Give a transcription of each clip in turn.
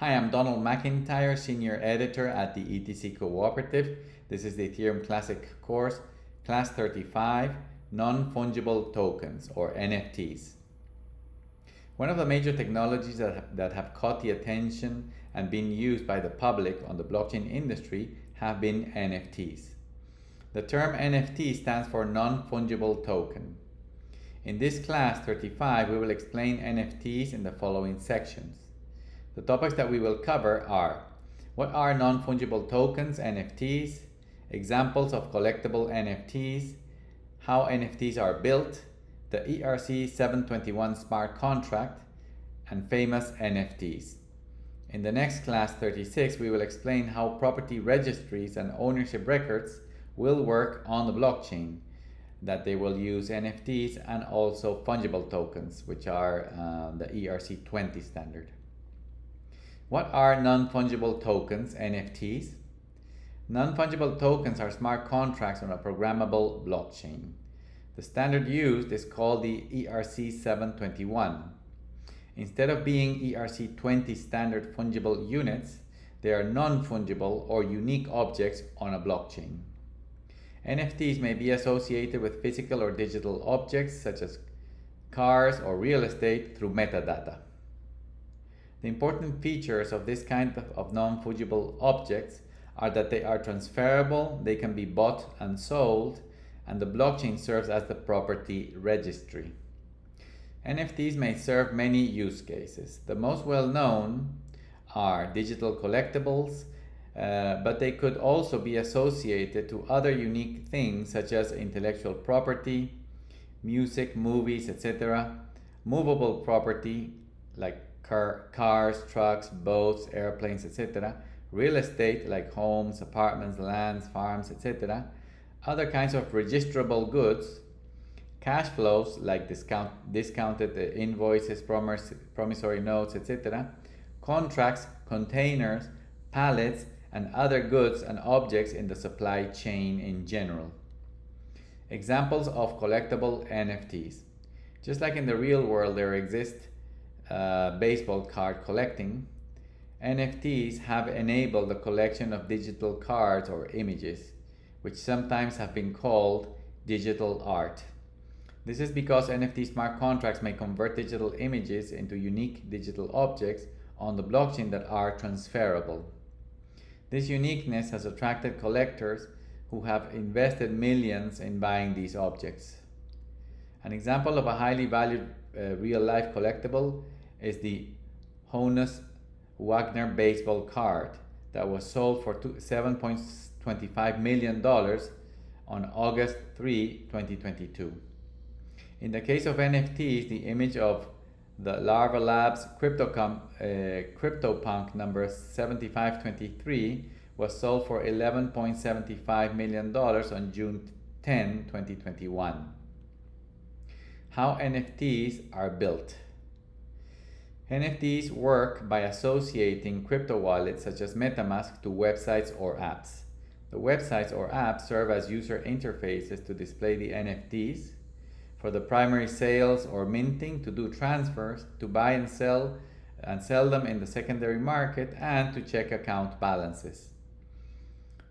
Hi, I'm Donald McIntyre, Senior Editor at the ETC Cooperative. This is the Ethereum Classic course, Class 35, Non-Fungible Tokens, or NFTs. One of the major technologies that have caught the attention and been used by the public on the blockchain industry have been NFTs. The term NFT stands for Non-Fungible Token. In this Class 35, we will explain NFTs in the following sections. The topics that we will cover are: what are non-fungible tokens, NFTs, examples of collectible NFTs, how NFTs are built, the ERC 721 smart contract, and famous NFTs. In the next Class 36, we will explain how property registries and ownership records will work on the blockchain, that they will use NFTs and also fungible tokens, which are the ERC 20 standard. What are non-fungible tokens, NFTs? Non-fungible tokens are smart contracts on a programmable blockchain. The standard used is called the ERC 721. Instead of being ERC 20 standard fungible units, they are non-fungible or unique objects on a blockchain. NFTs may be associated with physical or digital objects such as cars or real estate through metadata. The important features of this kind of non-fungible objects are that they are transferable, they can be bought and sold, and the blockchain serves as the property registry. NFTs may serve many use cases. The most well-known are digital collectibles, but they could also be associated to other unique things such as intellectual property, music, movies, etc., movable property like cars, trucks, boats, airplanes, etc., real estate like homes, apartments, lands, farms, etc., other kinds of registrable goods, cash flows like discounted invoices, promissory notes, etc., contracts, containers, pallets, and other goods and objects in the supply chain in general. Examples of collectible NFTs. Just like in the real world there exist baseball card collecting, NFTs have enabled the collection of digital cards or images, which sometimes have been called digital art. This is because NFT smart contracts may convert digital images into unique digital objects on the blockchain that are transferable. This uniqueness has attracted collectors who have invested millions in buying these objects. An example of a highly valued real-life collectible is the Honus Wagner baseball card that was sold for $7.25 million on August 3, 2022. In the case of NFTs, the image of the Larva Labs CryptoPunk number 7523 was sold for $11.75 million on June 10, 2021. How NFTs are built. NFTs work by associating crypto wallets such as MetaMask to websites or apps. The websites or apps serve as user interfaces to display the NFTs, for the primary sales or minting, to do transfers, to buy and sell them in the secondary market, and to check account balances.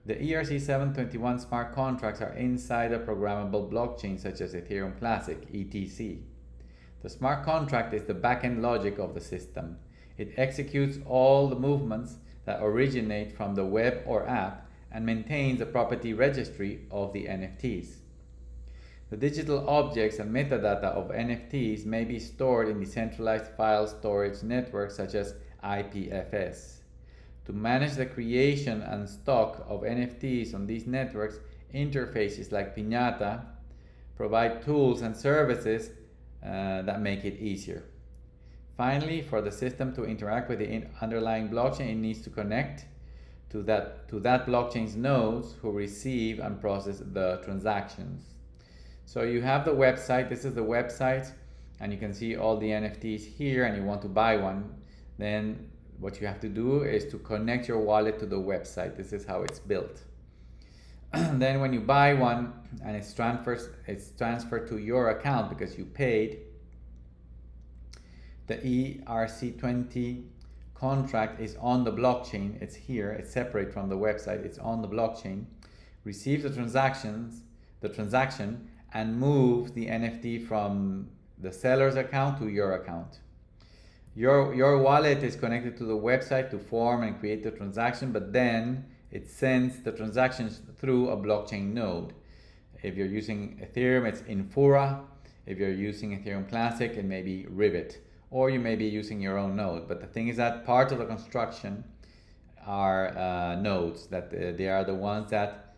The ERC 721 smart contracts are inside a programmable blockchain such as Ethereum Classic, ETC. The smart contract is the back-end logic of the system. It executes all the movements that originate from the web or app and maintains the property registry of the NFTs. The digital objects and metadata of NFTs may be stored in decentralized file storage networks such as IPFS. To manage the creation and stock of NFTs on these networks, interfaces like Piñata provide tools and services that make it easier. Finally, for the system to interact with the underlying blockchain, it needs to connect to that blockchain's nodes who receive and process the transactions. So you have the website. This is the website, and you can see all the NFTs here, and you want to buy one. Then what you have to do is to connect your wallet to the website. This is how it's built. Then when you buy one and it's transferred to your account because you paid, the ERC20 contract is on the blockchain. It's here, it's separate from the website, it's on the blockchain, receives the transaction, and moves the NFT from the seller's account to your account. Your wallet is connected to the website to form and create the transaction, but then it sends the transactions through a blockchain node. If you're using Ethereum, it's Infura. If you're using Ethereum Classic, it may be Rivet, or you may be using your own node. But the thing is that part of the construction are nodes, that they are the ones that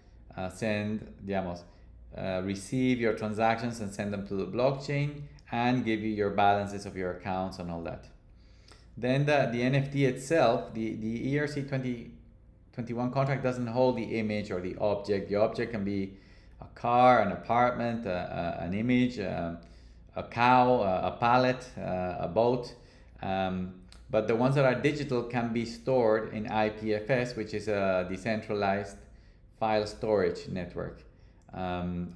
receive your transactions and send them to the blockchain and give you your balances of your accounts and all that. Then the NFT itself, the ERC 2021 contract doesn't hold the image or the object. The object can be a car, an apartment, an image, a cow, a pallet, a boat. But the ones that are digital can be stored in IPFS, which is a decentralized file storage network.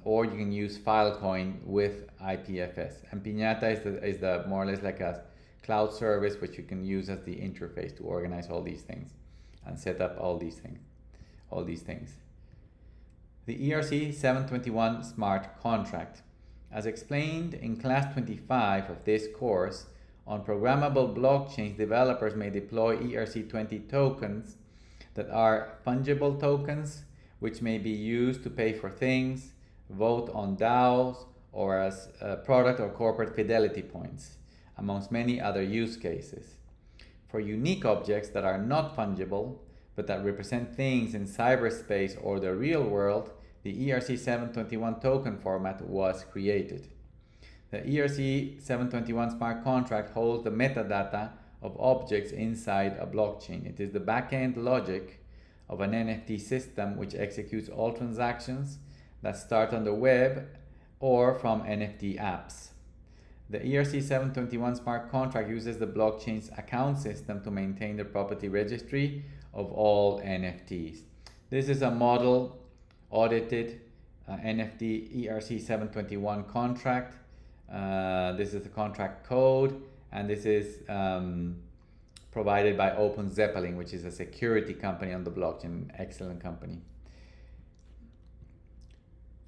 Or you can use Filecoin with IPFS. And Piñata is the more or less like a cloud service which you can use as the interface to organize all these things and set up all these things. The ERC 721 smart contract. As explained in class 25 of this course, on programmable blockchains, developers may deploy ERC20 tokens that are fungible tokens, which may be used to pay for things, vote on DAOs, or as product or corporate fidelity points, amongst many other use cases. For unique objects that are not fungible, but that represent things in cyberspace or the real world, the ERC 721 token format was created. The ERC 721 smart contract holds the metadata of objects inside a blockchain. It is the back-end logic of an NFT system which executes all transactions that start on the web or from NFT apps. The ERC 721 smart contract uses the blockchain's account system to maintain the property registry of all NFTs. This is a model audited NFT ERC 721 contract. This is the contract code, and this is provided by Open Zeppelin, which is a security company on the blockchain. Excellent company.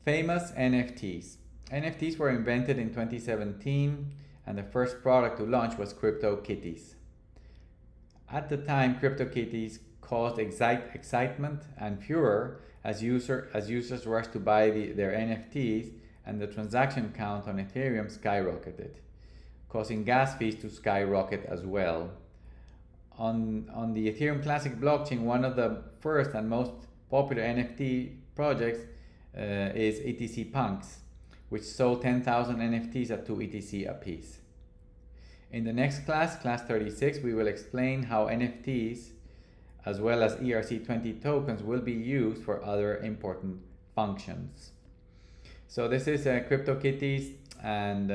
Famous NFTs. NFTs were invented in 2017, and the first product to launch was CryptoKitties. At the time, CryptoKitties caused excitement and furor as users rushed to buy their NFTs, and the transaction count on Ethereum skyrocketed, causing gas fees to skyrocket as well. On the Ethereum Classic blockchain, one of the first and most popular NFT projects is ETC Punks, which sold 10,000 NFTs at 2 ETC apiece. In the next class, class 36, we will explain how NFTs as well as ERC20 tokens will be used for other important functions. So this is CryptoKitties, and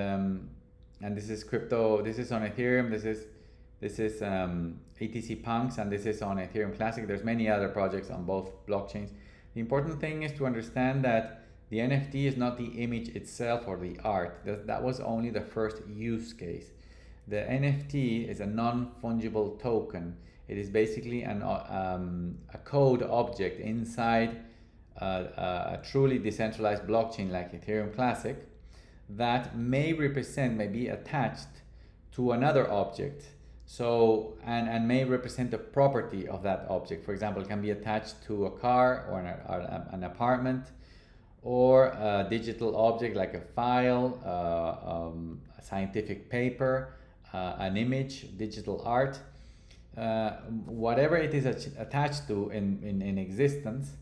this is crypto. This is on Ethereum. This is ETC Punks, and this is on Ethereum Classic. There's many other projects on both blockchains. The important thing is to understand that the NFT is not the image itself or the art. That was only the first use case. The NFT is a non-fungible token. It is basically a code object inside a truly decentralized blockchain like Ethereum Classic that may be attached to another object. So, and may represent the property of that object. For example, it can be attached to a car or an apartment, or a digital object like a file, a scientific paper, an image, digital art. Whatever it is attached to in existence,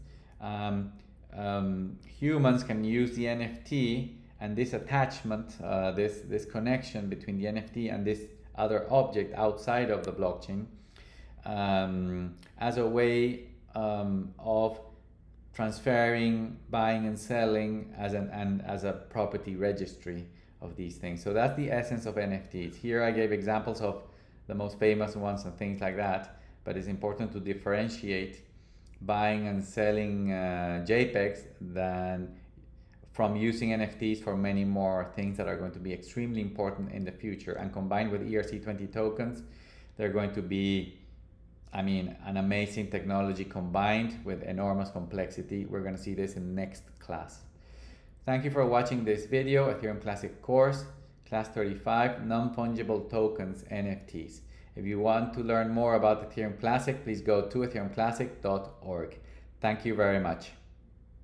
humans can use the NFT, and this attachment, this connection between the NFT and this other object outside of the blockchain, as a way of transferring, buying and selling as a property registry of these things. So that's the essence of NFTs. Here I gave examples of the most famous ones and things like that, but it's important to differentiate buying and selling JPEGs from using NFTs for many more things that are going to be extremely important in the future. And combined with ERC20 tokens, they're going to be I mean, an amazing technology combined with enormous complexity. We're going to see this in the next class. Thank you for watching this video, Ethereum Classic course, class 35, non-fungible tokens, NFTs. If you want to learn more about Ethereum Classic, please go to ethereumclassic.org. Thank you very much.